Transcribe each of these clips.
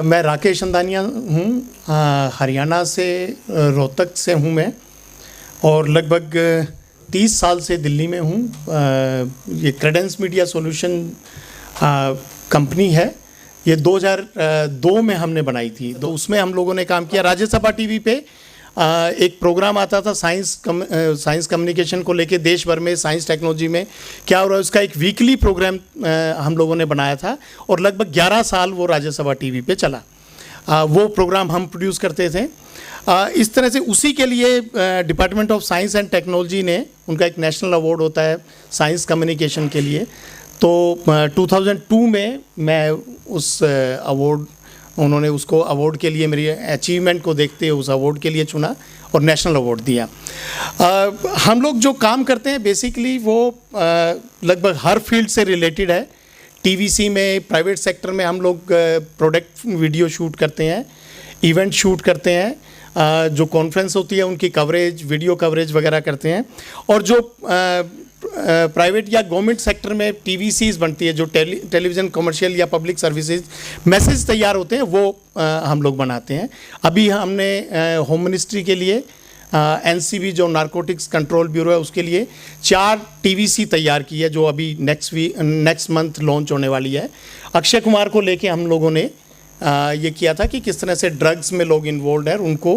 मैं राकेश अंदानिया हूँ, हरियाणा से, रोहतक से हूँ मैं, और लगभग 30 साल से दिल्ली में हूँ। ये क्रेडेंस मीडिया सॉल्यूशन कंपनी है। ये 2002 में हमने बनाई थी, तो उसमें हम लोगों ने काम किया। राज्यसभा टीवी पे एक प्रोग्राम आता था साइंस कम्युनिकेशन को लेके, देश भर में साइंस टेक्नोलॉजी में क्या हो रहा है उसका एक वीकली प्रोग्राम हम लोगों ने बनाया था, और लगभग 11 साल वो राज्यसभा टीवी पे चला। वो प्रोग्राम हम प्रोड्यूस करते थे। इस तरह से उसी के लिए department of science and technology ने, उनका एक नेशनल अवार्ड होता है साइंस कम्युनिकेशन के लिए, तो 2002 में मैं उस अवार्ड, उन्होंने उसको अवार्ड के लिए, मेरी अचीवमेंट को देखते हुए उस अवार्ड के लिए चुना और नेशनल अवार्ड दिया। हम लोग जो काम करते हैं बेसिकली वो लगभग हर फील्ड से रिलेटेड है। टीवीसी में, प्राइवेट सेक्टर में हम लोग प्रोडक्ट वीडियो शूट करते हैं, इवेंट शूट करते हैं, जो कॉन्फ्रेंस होती है उनकी कवरेज, वीडियो कवरेज वगैरह करते हैं। और जो प्राइवेट या गवर्नमेंट सेक्टर में टीवीसीज बनती है, जो टेलीविज़न कमर्शियल या पब्लिक सर्विसेज मैसेज तैयार होते हैं, वो हम लोग बनाते हैं। अभी हमने होम मिनिस्ट्री के लिए, एनसीबी जो नारकोटिक्स कंट्रोल ब्यूरो है, उसके लिए 4 टीवीसी तैयार की है, जो अभी नेक्स्ट मंथ लॉन्च होने वाली है। अक्षय कुमार को लेके हम लोगों ने ये किया था कि किस तरह से ड्रग्स में लोग इन्वॉल्व हैं, उनको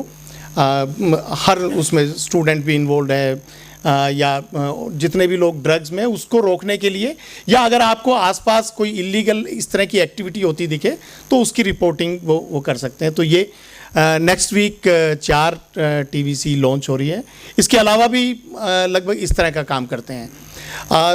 हर उसमें स्टूडेंट भी इन्वॉल्व है, या जितने भी लोग ड्रग्स में, उसको रोकने के लिए, या अगर आपको आसपास कोई इलीगल इस तरह की एक्टिविटी होती दिखे तो उसकी रिपोर्टिंग वो कर सकते हैं। तो ये नेक्स्ट वीक 4 टीवीसी लॉन्च हो रही है। इसके अलावा भी लगभग इस तरह का काम करते हैं।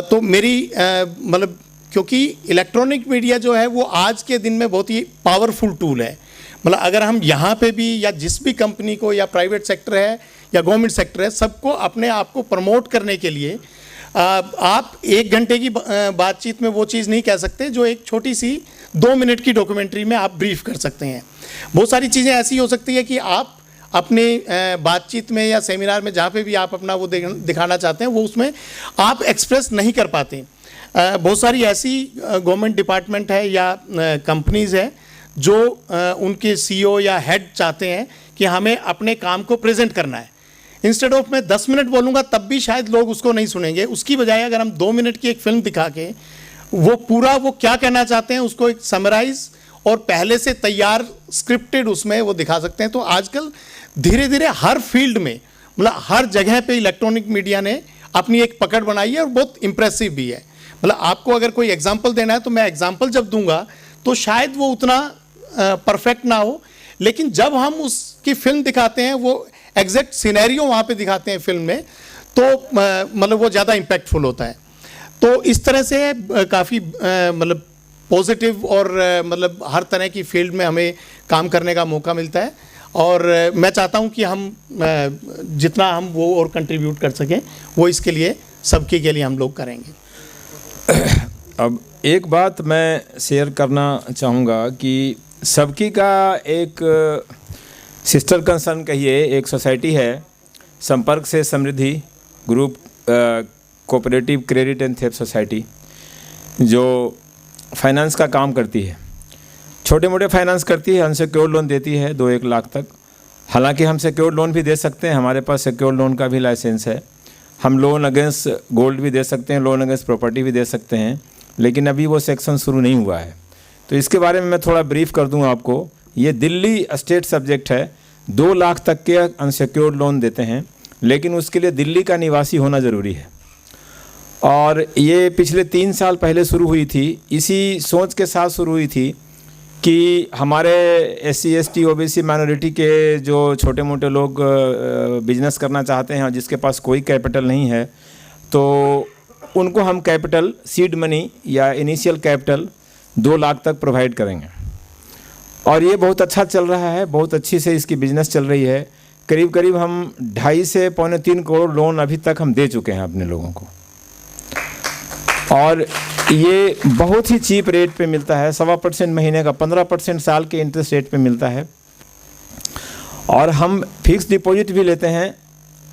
तो मेरी मतलब, क्योंकि इलेक्ट्रॉनिक मीडिया जो है वो आज के दिन में बहुत ही पावरफुल टूल है। मतलब अगर हम यहाँ पे भी, या जिस भी कंपनी को, या प्राइवेट सेक्टर है या गवर्नमेंट सेक्टर है, सबको अपने आप को प्रमोट करने के लिए आप 1 घंटे की बातचीत में वो चीज़ नहीं कह सकते जो एक छोटी सी 2 मिनट की डॉक्यूमेंट्री में आप ब्रीफ कर सकते हैं। बहुत सारी चीज़ें ऐसी हो सकती है कि आप अपने बातचीत में या सेमिनार में, जहाँ पे भी आप अपना वो दिखाना चाहते हैं, वो उसमें आप एक्सप्रेस नहीं कर पाते। बहुत सारी ऐसी गवर्नमेंट डिपार्टमेंट है या कंपनीज़ है जो उनके सीईओ या हेड चाहते हैं कि हमें अपने काम को प्रेजेंट करना है। इंस्टेड ऑफ मैं 10 मिनट बोलूँगा तब भी शायद लोग उसको नहीं सुनेंगे, उसकी बजाय अगर हम 2 मिनट की एक फिल्म दिखा के वो पूरा वो क्या कहना चाहते हैं उसको एक समराइज और पहले से तैयार स्क्रिप्टेड उसमें वो दिखा सकते हैं। तो आजकल धीरे धीरे हर फील्ड में, मतलब हर जगह पे इलेक्ट्रॉनिक मीडिया ने अपनी एक पकड़ बनाई है, और बहुत इम्प्रेसिव भी है। मतलब आपको अगर कोई एग्जाम्पल देना है तो मैं एग्जाम्पल जब दूंगा तो शायद वो उतना परफेक्ट ना हो, लेकिन जब हम उसकी फिल्म दिखाते हैं, वो एग्जैक्ट सिनेरियो वहाँ पे दिखाते हैं फिल्म में, तो मतलब वो ज़्यादा इम्पैक्टफुल होता है। तो इस तरह से काफ़ी मतलब पॉजिटिव और मतलब हर तरह की फील्ड में हमें काम करने का मौका मिलता है, और मैं चाहता हूँ कि हम जितना हम वो और कंट्रीब्यूट कर सकें, वो इसके लिए सबके के लिए हम लोग करेंगे। अब एक बात मैं शेयर करना चाहूँगा कि सबकी का एक सिस्टर कंसर्न कहिए, एक सोसाइटी है, संपर्क से Samriddhi group cooperative credit and thrift society, जो फाइनेंस का काम करती है। छोटे मोटे फाइनेंस करती है, अनसिक्योर्ड लोन देती है 2-1 लाख तक। हालांकि हम सिक्योर्ड लोन भी दे सकते हैं, हमारे पास सिक्योर्ड लोन का भी लाइसेंस है। हम लोन अगेंस्ट गोल्ड भी दे सकते हैं, लोन अगेंस्ट प्रॉपर्टी भी दे सकते हैं, लेकिन अभी वो सेक्शन शुरू नहीं हुआ है। तो इसके बारे में मैं थोड़ा ब्रीफ कर दूं आपको। ये दिल्ली स्टेट सब्जेक्ट है, 2 लाख तक के अनसिक्योर्ड लोन देते हैं, लेकिन उसके लिए दिल्ली का निवासी होना ज़रूरी है। और ये पिछले 3 साल पहले शुरू हुई थी। इसी सोच के साथ शुरू हुई थी कि हमारे SC ST OBC माइनॉरिटी के जो छोटे मोटे लोग बिजनेस करना चाहते हैं और जिसके पास कोई कैपिटल नहीं है, तो उनको हम कैपिटल, सीड मनी या इनिशियल कैपिटल 2 लाख तक प्रोवाइड करेंगे। और ये बहुत अच्छा चल रहा है, बहुत अच्छी से इसकी बिजनेस चल रही है। करीब करीब हम 2.5 से 3.25 करोड़ लोन अभी तक हम दे चुके हैं अपने लोगों को, और ये बहुत ही चीप रेट पे मिलता है। 1.25% महीने का, 15% साल के इंटरेस्ट रेट पे मिलता है। और हम फिक्स डिपॉजिट भी लेते हैं,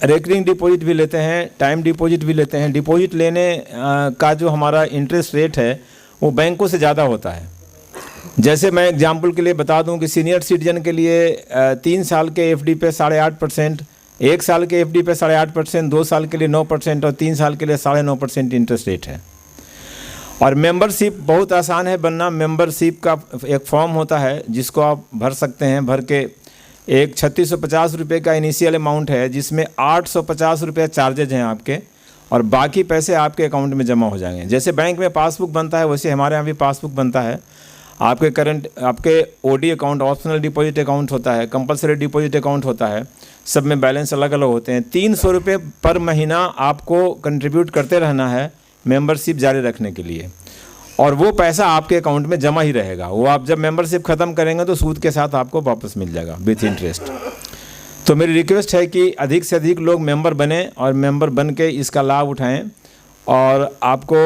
रेकरिंग डिपॉजिट भी लेते हैं, टाइम डिपॉजिट भी लेते हैं। डिपॉजिट लेने का जो हमारा इंटरेस्ट रेट है वो बैंकों से ज़्यादा होता है। जैसे मैं एग्जाम्पल के लिए बता दूं कि सीनियर सिटीजन के लिए 3 साल के एफडी पे 8.5%, 1 साल के एफडी पे 8.5%, 2 साल के लिए 9% और 3 साल के लिए 9.5% इंटरेस्ट रेट है। और मेंबरशिप बहुत आसान है बनना। मेंबरशिप का एक फॉर्म होता है जिसको आप भर सकते हैं। भर के एक 3650 रुपये का इनिशियल अमाउंट है, जिसमें 850 रुपये चार्जेज हैं आपके, और बाकी पैसे आपके अकाउंट में जमा हो जाएंगे। जैसे बैंक में पासबुक बनता है वैसे हमारे यहाँ भी पासबुक बनता है। आपके OD account, optional deposit account होता है, कंपलसरी डिपॉजिट अकाउंट होता है, सब में बैलेंस अलग अलग होते हैं। 300 रुपये पर महीना आपको कंट्रीब्यूट करते रहना है मेंबरशिप जारी रखने के लिए, और वो पैसा आपके अकाउंट में जमा ही रहेगा। वो आप जब मेंबरशिप ख़त्म करेंगे तो सूद के साथ आपको वापस मिल जाएगा विथ इंटरेस्ट। तो मेरी रिक्वेस्ट है कि अधिक से अधिक लोग मेंबर बने और मेंबर बन के इसका लाभ उठाएं। और आपको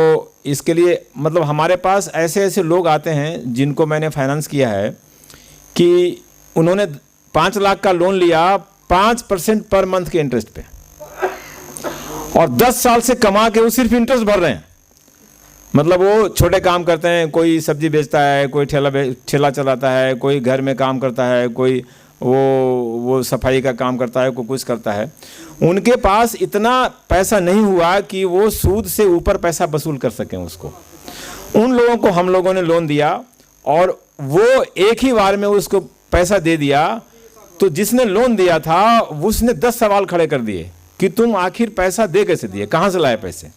इसके लिए मतलब हमारे पास ऐसे ऐसे लोग आते हैं जिनको मैंने फाइनेंस किया है कि उन्होंने 5 लाख का लोन लिया 5% पर मंथ के इंटरेस्ट पे, और 10 साल से कमा के वो सिर्फ इंटरेस्ट भर रहे हैं। मतलब वो छोटे काम करते हैं, कोई सब्जी बेचता है, कोई ठेला चलाता है, कोई घर में काम करता है, कोई वो सफाई का काम करता है, कोई कुछ करता है। उनके पास इतना पैसा नहीं हुआ कि वो सूद से ऊपर पैसा वसूल कर सकें उसको। उन लोगों को हम लोगों ने लोन दिया और वो एक ही बार में उसको पैसा दे दिया। तो जिसने लोन दिया था उसने 10 सवाल खड़े कर दिए कि तुम आखिर पैसा दे कैसे दिए, कहाँ से लाए पैसे।